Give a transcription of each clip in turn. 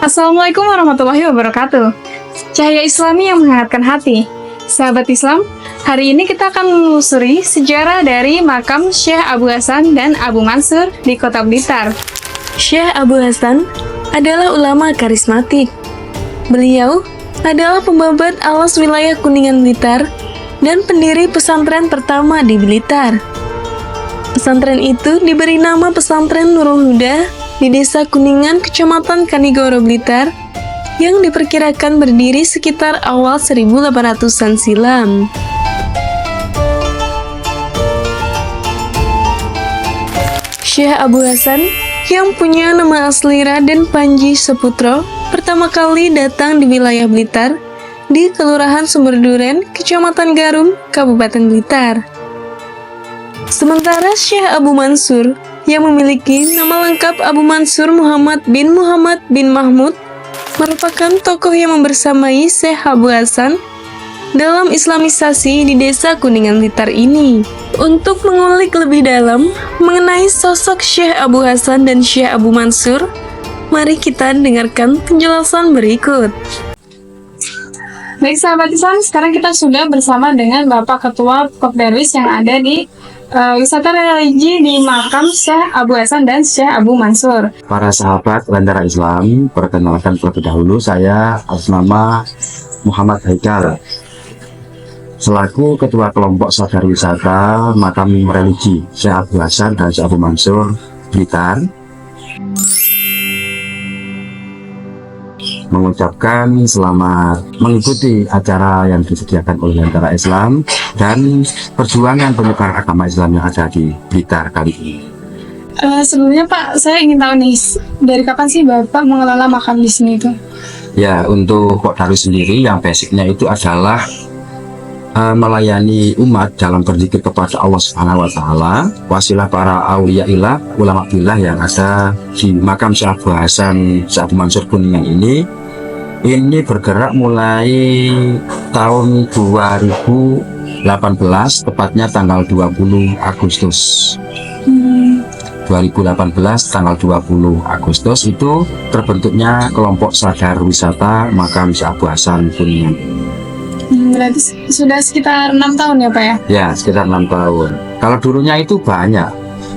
Assalamualaikum warahmatullahi wabarakatuh. Cahaya Islami yang menghangatkan hati. Sahabat Islam, hari ini kita akan menelusuri sejarah dari makam Syekh Abu Hasan dan Abu Mansur di Kota Blitar. Syekh Abu Hasan adalah ulama karismatik. Beliau adalah pembabat alas wilayah Kuningan Blitar dan pendiri pesantren pertama di Blitar. Pesantren itu diberi nama Pesantren Nurul Huda di Desa Kuningan, Kecamatan Kanigoro, Blitar, yang diperkirakan berdiri sekitar awal 1800-an silam. Syekh Abu Hasan yang punya nama asli Raden Panji Saputro pertama kali datang di wilayah Blitar di Kelurahan Sumberduren, Kecamatan Garum, Kabupaten Blitar. Sementara Syekh Abu Mansur yang memiliki nama lengkap Abu Mansur Muhammad bin Mahmud merupakan tokoh yang membersamai Syekh Abu Hasan dalam islamisasi di Desa Kuningan Blitar ini. Untuk mengulik lebih dalam mengenai sosok Syekh Abu Hasan dan Syekh Abu Mansur, mari kita dengarkan penjelasan berikut. Baik sahabat Islam, sekarang kita sudah bersama dengan Bapak Ketua Kopdarwis yang ada di wisata religi di makam Syekh Abu Hasan dan Syekh Abu Mansur. Para sahabat Lentera Islam, perkenalkan terlebih dahulu saya atas nama Muhammad Haikal selaku Ketua Kelompok Sadar Wisata Makam Religi Syekh Abu Hasan dan Syekh Abu Mansur Blitar, mengucapkan selamat mengikuti acara yang disediakan oleh Lentera Islam dan perjuangan penyebaran agama Islam yang ada di Blitar kali ini. Sebelumnya Pak, saya ingin tahu nih, dari kapan sih Bapak mengelola makam di sini itu? Ya, untuk Kopdarwis sendiri yang basicnya itu adalah melayani umat dalam berzikir kepada Allah Subhanahu wa Ta'ala, wasilah para auliyaillah, ulama billah yang ada di makam Syekh Abu Hasan, Syekh Abu Mansur Kuningan ini bergerak mulai tahun 2018, tepatnya tanggal 20 Agustus. 2018 tanggal 20 Agustus itu terbentuknya kelompok sadar wisata makam Syekh Abu Hasan Kuningan. Berarti sudah sekitar 6 tahun ya Pak ya? Ya, sekitar 6 tahun. Kalau dulunya itu banyak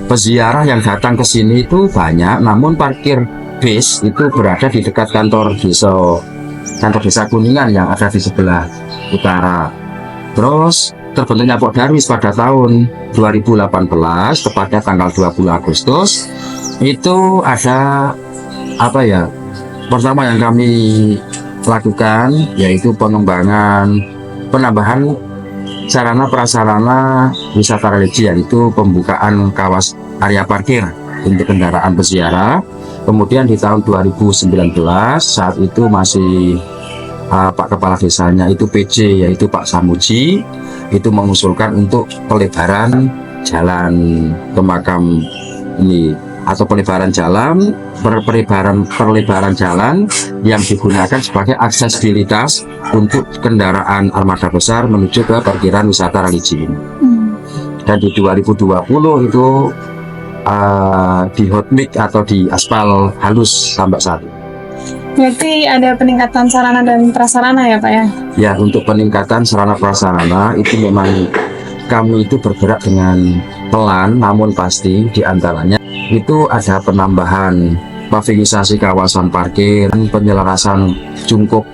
peziarah yang datang ke sini itu banyak, namun parkir bis itu berada di dekat kantor desa Kuningan yang ada di sebelah utara. Terus terbentuknya Kopdarwis pada tahun 2018, tepatnya tanggal 20 Agustus, itu ada pertama yang kami lakukan yaitu penambahan sarana prasarana wisata religi, yaitu pembukaan area parkir untuk kendaraan peziarah. Kemudian di tahun 2019 saat itu masih Pak Kepala Desanya itu PJ yaitu Pak Samuji itu mengusulkan untuk pelebaran jalan ke makam ini, atau pelebaran jalan yang digunakan sebagai aksesibilitas untuk kendaraan armada besar menuju ke parkiran wisata religi ini. Dan di 2020 itu di hotmix atau di aspal halus sampai saat ini. Berarti ada peningkatan sarana dan prasarana ya Pak ya? Ya, untuk peningkatan sarana prasarana itu memang kami itu bergerak dengan pelan namun pasti. Di antaranya itu ada penambahan pavingisasi kawasan parkir, penyelarasan cungkup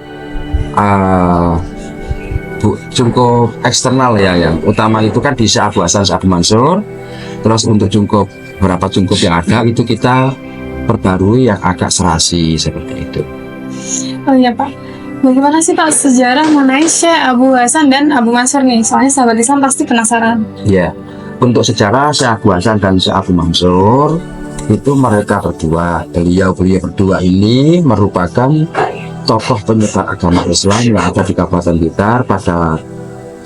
eksternal ya, yang utama itu kan di Syekh Abu Hasan, Syekh Abu Mansur. Terus untuk beberapa cungkup yang ada itu kita perbarui yang agak serasi seperti itu. Oh iya Pak, bagaimana sih Pak sejarah mengenai Syekh Abu Hasan dan Abu Mansur nih? Soalnya sahabat Islam pasti penasaran. Ya, untuk sejarah Syekh Abu Hasan dan Syekh Abu Mansur itu mereka beliau berdua ini merupakan tokoh penyebar agama Islam yang ada di Kabupaten Blitar pada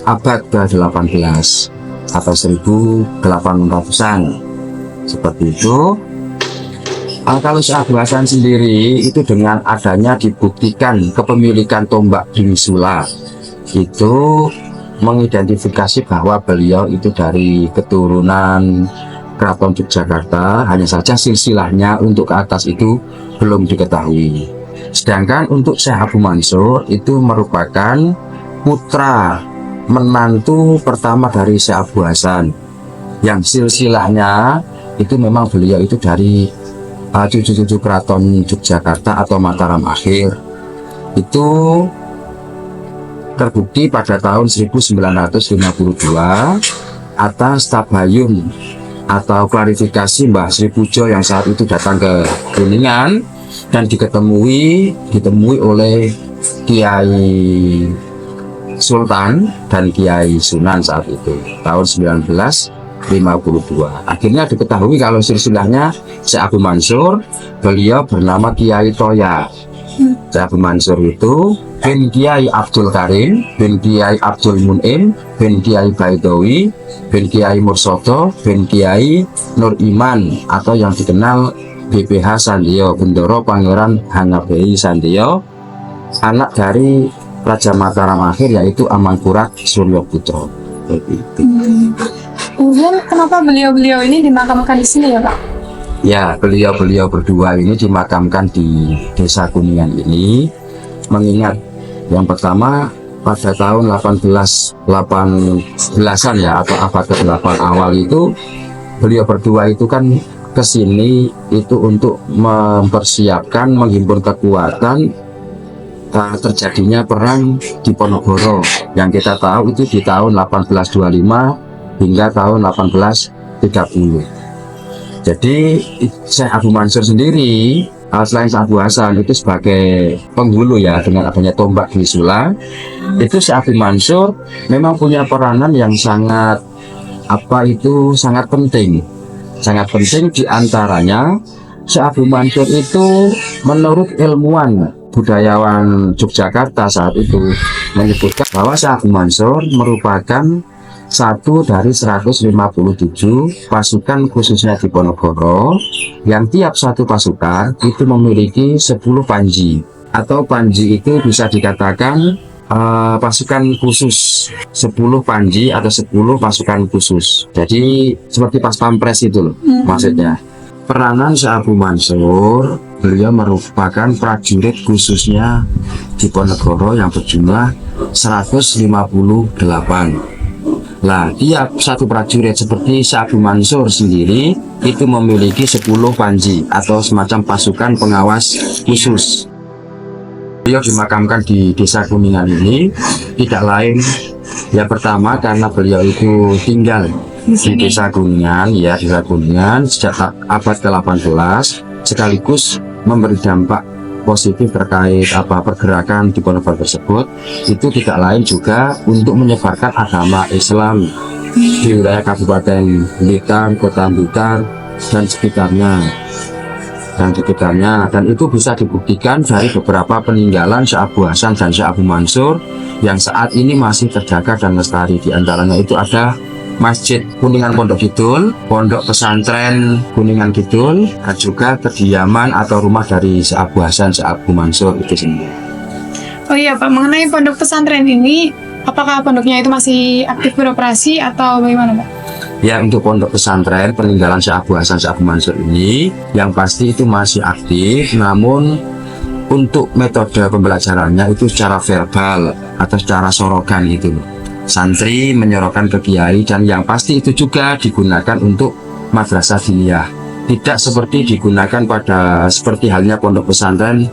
abad ke-18 atau 1800-an seperti itu. Kalau Syekh Abu Hasan sendiri itu dengan adanya dibuktikan kepemilikan tombak Bimisula itu mengidentifikasi bahwa beliau itu dari keturunan Keraton Yogyakarta, hanya saja silsilahnya untuk ke atas itu belum diketahui. Sedangkan untuk Syekh Abu Mansur itu merupakan putra menantu pertama dari Syekh Abu Hasan, yang silsilahnya itu memang beliau itu dari cucu-cucu keraton Yogyakarta atau Mataram akhir. Itu terbukti pada tahun 1952 atas tabayun atau klarifikasi Mbah Sri Pujo yang saat itu datang ke Kuningan dan ditemui oleh Kiai Sultan dan Kiai Sunan saat itu tahun 1952. Akhirnya diketahui kalau silsilahnya Syekh Abu Mansur, beliau bernama Kiai Toya. Syekh Abu Mansur itu bin Kiai Abdul Karim, bin Kiai Abdul Mun'im, bin Kiai Baidowi, bin Kiai Mursodo, bin Kiai Nur Iman atau yang dikenal BPH Sandiyo, Bendoro Pangeran Hangabei Sandiyo, anak dari Raja Mataram akhir yaitu Amangkurat Suryo Putro. Kemudian kenapa beliau-beliau ini dimakamkan di sini ya Pak? Ya, beliau-beliau berdua ini dimakamkan di Desa Kuningan ini mengingat yang pertama pada tahun 1818-an ya atau abad ke-8 awal itu beliau berdua itu kan kesini itu untuk mempersiapkan menghimpun kekuatan terjadinya perang di Ponorogo yang kita tahu itu di tahun 1825 hingga tahun 1830. Jadi Syekh Abu Mansur sendiri selain Syekh Abu Hasan itu sebagai penghulu ya dengan adanya tombak Trisula, itu Syekh Abu Mansur memang punya peranan yang sangat sangat penting diantaranya Syekh Abu Mansur itu menurut ilmuwan budayawan Yogyakarta saat itu menyebutkan bahwa Syekh Abu Mansur merupakan satu dari 157 pasukan khususnya di Ponorogo yang tiap satu pasukan itu memiliki 10 panji atau panji itu bisa dikatakan pasukan khusus 10 panji atau 10 pasukan khusus. Jadi seperti pas pampres itu loh maksudnya. Peranan Syekh Abu Mansur, beliau merupakan prajurit khususnya di Ponorogo yang berjumlah 158. Nah, tiap satu prajurit seperti Syekh Abu Mansur sendiri itu memiliki 10 panji atau semacam pasukan pengawas khusus. Beliau dimakamkan di Desa Kuningan ini tidak lain ya pertama karena beliau itu tinggal di Desa Kuningan ya Desa Kuningan sejak abad ke-18 sekaligus memberi dampak positif terkait pergerakan di Ponorogo tersebut itu tidak lain juga untuk menyebarkan agama Islam di wilayah Kabupaten Blitar, Kota Blitar dan sekitarnya dan itu bisa dibuktikan dari beberapa peninggalan Syekh Abu Hasan dan Syekh Abu Mansur yang saat ini masih terjaga dan lestari. Di antaranya itu ada Masjid Kuningan Pondok Kidul, Pondok Pesantren Kuningan Kidul, dan juga kediaman atau rumah dari Syekh Abu Hasan, Syekh Abu Mansur itu sendiri. Oh iya Pak, mengenai pondok pesantren ini, apakah pondoknya itu masih aktif beroperasi atau bagaimana Pak? Ya, untuk pondok pesantren peninggalan Syekh Abu Hasan, Syekh Abu Mansur ini yang pasti itu masih aktif, namun untuk metode pembelajarannya itu secara verbal atau secara sorogan itu loh. Santri menyorokan ke kiai dan yang pasti itu juga digunakan untuk madrasah diniyah. Tidak seperti digunakan seperti halnya pondok pesantren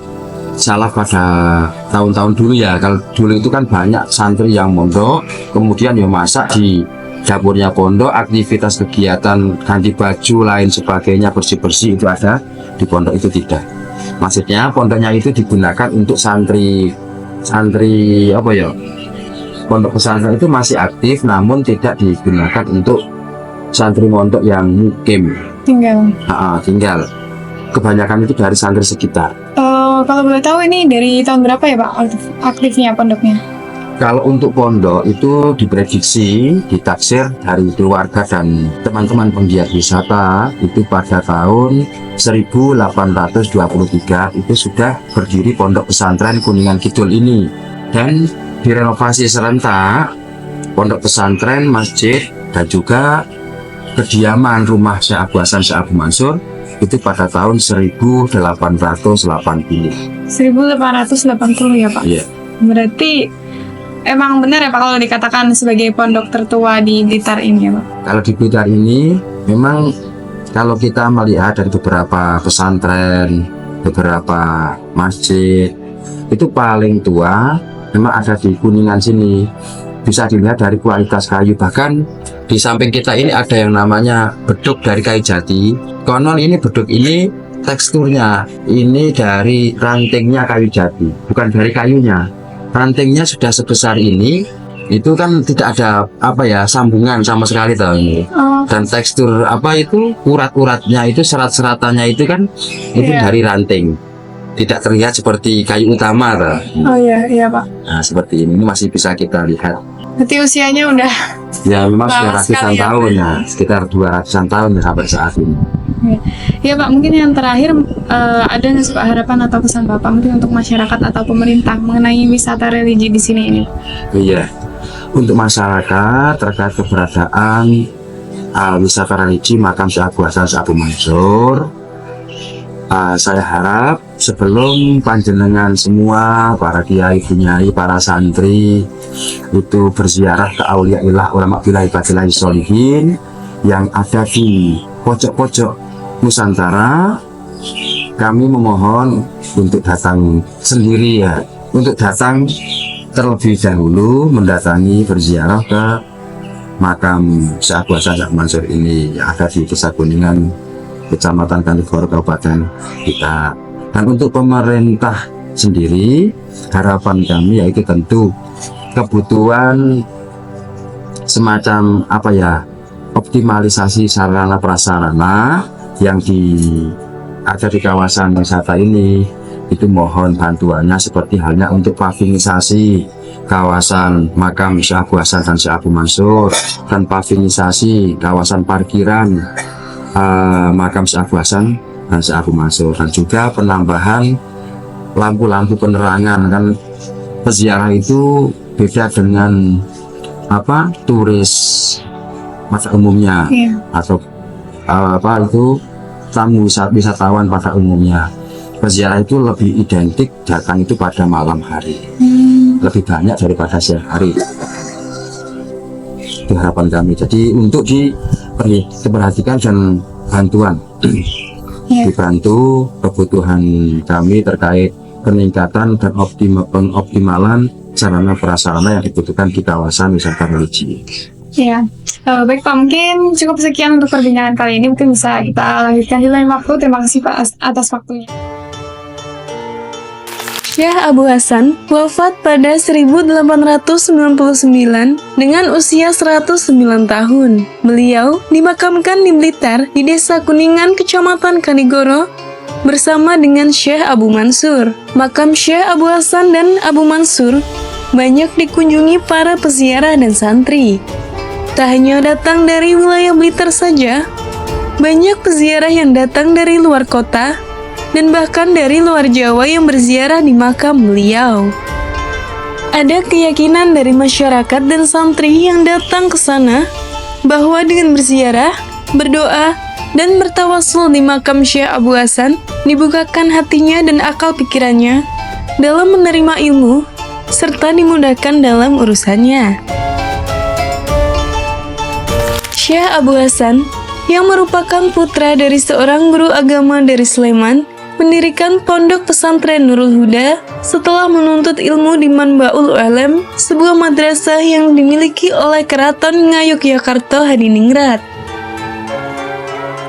salah pada tahun-tahun dulu ya. Kalau dulu itu kan banyak santri yang mondok, kemudian ya masak di dapurnya pondok, aktivitas kegiatan ganti baju lain sebagainya bersih-bersih itu ada di pondok itu tidak. Maksudnya pondoknya itu digunakan untuk santri pondok pesantren itu masih aktif namun tidak digunakan untuk santri mondok yang mukim tinggal. Kebanyakan itu dari santri sekitar. Kalau boleh tahu ini dari tahun berapa ya Pak aktifnya pondoknya? Kalau untuk pondok itu diprediksi, ditaksir dari keluarga dan teman-teman penggiat wisata itu pada tahun 1823 itu sudah berdiri pondok pesantren Kuningan Kidul ini dan direnovasi serentak pondok pesantren, masjid dan juga kediaman rumah Syekh Abu Hasan, Syekh Abu Mansur itu pada tahun 1880. 1880 ya Pak? Iya. Berarti emang benar ya Pak kalau dikatakan sebagai pondok tertua di Blitar ini ya Pak? Kalau di Blitar ini memang kalau kita melihat dari beberapa pesantren, beberapa masjid, itu paling tua memang ada di Kuningan sini. Bisa dilihat dari kualitas kayu, bahkan di samping kita ini ada yang namanya beduk dari kayu jati. Konon ini beduk ini teksturnya ini dari rantingnya kayu jati, bukan dari kayunya. Rantingnya sudah sebesar ini, itu kan tidak ada sambungan sama sekali tahu ini. Dan tekstur urat-uratnya itu, serat-seratannya itu kan itu dari ranting, tidak terlihat seperti kayu utama tahu. Oh iya Pak. Nah seperti ini masih bisa kita lihat. Berarti usianya udah Ya memang sudah lama ratusan sekali ya, tahun ya, sekitar 200-an tahun ya sampai saat ini. Ya Pak, mungkin yang terakhir ada nggak sih Pak harapan atau pesan Bapak mungkin untuk masyarakat atau pemerintah mengenai wisata religi di sini ini? Iya, untuk masyarakat terkait keberadaan wisata religi makam Syekh Abu Hasan Syekh Abu Mansur, saya harap sebelum panjenengan semua, para kiai, bunyai, para santri itu berziarah ke auliaillah ulama billahi fadilahi sholihin yang ada di pojok-pojok Nusantara, kami memohon untuk datang sendiri ya, untuk datang terlebih dahulu mendatangi berziarah ke makam Syekh Abu Hasan Syekh Abu Mansur ini yang ada di Desa Kuningan, Kecamatan Kanigoro, Kabupaten kita. Dan untuk pemerintah sendiri, harapan kami yaitu tentu kebutuhan semacam optimalisasi sarana prasarana yang ada di kawasan wisata ini, itu mohon bantuannya seperti halnya untuk pavinisasi kawasan makam Syekh Abu Hasan dan Syekh Abu Mansur, dan pavinisasi kawasan parkiran makam Syekh Abu Hasan dan Syekh Abu Mansur, dan juga penambahan lampu-lampu penerangan. Kan peziarah itu beda dengan turis pada umumnya, atau tamu wisatawan pada umumnya. Peziarah itu lebih identik datang itu pada malam hari, lebih banyak daripada siang hari. Itu harapan kami. Jadi untuk diperhatikan dan bantuan, dibantu kebutuhan kami terkait peningkatan dan pengoptimalan sarana prasarana yang dibutuhkan di kawasan wisata religi. Ya, baik Pak, mungkin cukup sekian untuk perbincangan kali ini. Mungkin bisa kita lanjutkan di lain waktu. Terima kasih Pak atas waktunya. Syekh Abu Hasan wafat pada 1899 dengan usia 109 tahun. Beliau dimakamkan di Blitar di Desa Kuningan, Kecamatan Kanigoro, bersama dengan Syekh Abu Mansur. Makam Syekh Abu Hasan dan Abu Mansur banyak dikunjungi para peziarah dan santri. Tak hanya datang dari wilayah Blitar saja, banyak peziarah yang datang dari luar kota dan bahkan dari luar Jawa yang berziarah di makam beliau. Ada keyakinan dari masyarakat dan santri yang datang ke sana bahwa dengan berziarah, berdoa, dan bertawasul di makam Syekh Abu Hasan dibukakan hatinya dan akal pikirannya dalam menerima ilmu serta dimudahkan dalam urusannya. Syekh Abu Hasan yang merupakan putra dari seorang guru agama dari Sleman mendirikan pondok pesantren Nurul Huda setelah menuntut ilmu di Manbaul Ulum, sebuah madrasah yang dimiliki oleh Keraton Ngayogyakarta Hadiningrat.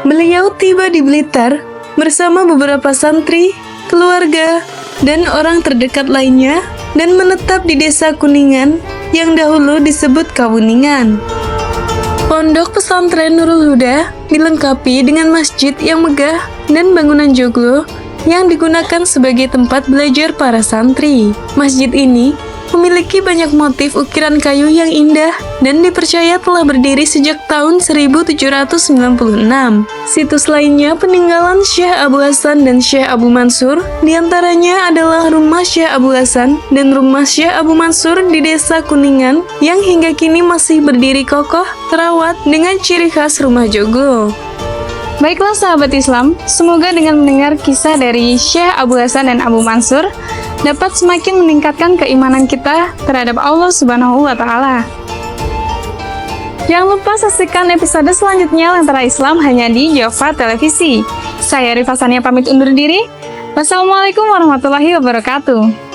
Beliau tiba di Blitar bersama beberapa santri, keluarga, dan orang terdekat lainnya dan menetap di Desa Kuningan yang dahulu disebut Kawuningan. Pondok pesantren Nurul Huda dilengkapi dengan masjid yang megah dan bangunan joglo yang digunakan sebagai tempat belajar para santri. Masjid ini memiliki banyak motif ukiran kayu yang indah dan dipercaya telah berdiri sejak tahun 1796. Situs lainnya peninggalan Syekh Abu Hasan dan Syekh Abu Mansur, diantaranya adalah Rumah Syekh Abu Hasan dan Rumah Syekh Abu Mansur di Desa Kuningan yang hingga kini masih berdiri kokoh, terawat dengan ciri khas rumah joglo. Baiklah sahabat Islam, semoga dengan mendengar kisah dari Syekh Abu Hasan dan Abu Mansur dapat semakin meningkatkan keimanan kita terhadap Allah Subhanahu wa Ta'ala. Jangan lupa saksikan episode selanjutnya Lentera Islam hanya di Jova Televisi. Saya Rifa Sania pamit undur diri. Wassalamualaikum warahmatullahi wabarakatuh.